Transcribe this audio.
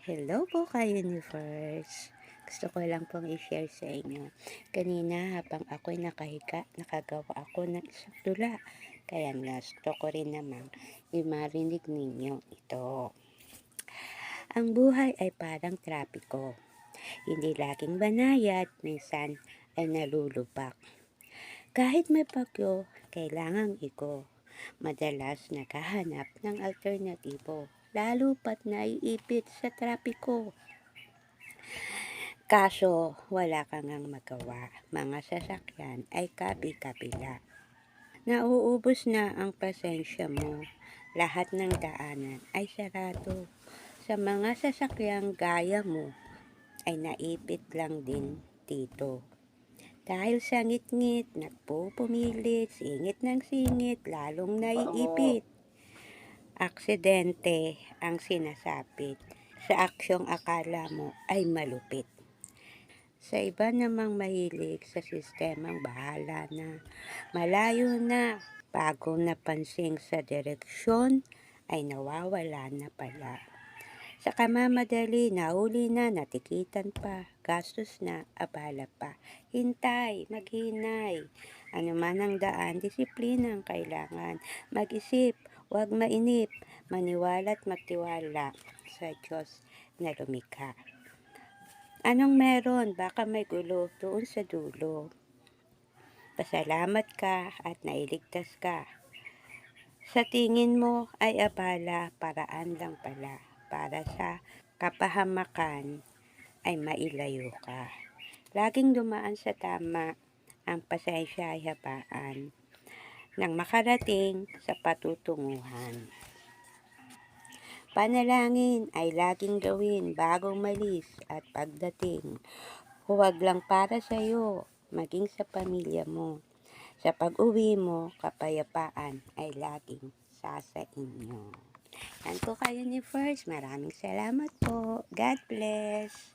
Hello po ka-Universe. Gusto ko lang pong i-share sa inyo. Kanina habang ako'y nakahiga, nakagawa ako ng isang tula. Kaya gusto ko rin namang marinig ninyo ito. Ang buhay ay parang trapiko. Hindi laging banayad, minsan ay nalulupak. Kahit may bagyo, kailangang iko. Madalas naghahanap ng alternatibo, lalo pat naiipit sa trapiko. Kaso wala ka ngang magawa, mga sasakyan ay kabi-kabila. Nauubos na ang pasensya mo, lahat ng daanan ay sarado. Sa mga sasakyang gaya mo ay naipit lang din dito. Dahil sa ngit-ngit, nagpupumilit, singit ng singit, lalong naiipit. Aksidente ang sinasapit, sa aksyong akala mo ay malupit. Sa iba namang mahilig sa sistemang bahala na, malayo na, bago napansin sa direksyon ay nawawala na pala. Sa kamamadali, nahuli na, natikitan pa, gastos na, abala pa. Hintay, maghinay. Ano man ang daan, disiplina ang kailangan. Mag-isip, huwag mainip, maniwala't magtiwala sa Diyos na lumikha. Anong meron? Baka may gulo doon sa dulo. Pasalamat ka at nailigtas ka. Sa tingin mo ay abala, paraan lang pala. Para sa kapahamakan ay mailayo ka. Laging dumaan sa tama, ang pasensya ay habaan nang makarating sa patutunguhan. Panalangin ay laging gawin bagong malis at pagdating. Huwag lang para sa iyo, maging sa pamilya mo. Sa pag-uwi mo, kapayapaan ay laging sa inyo. Yan po kayo ni First. Maraming salamat po. God bless.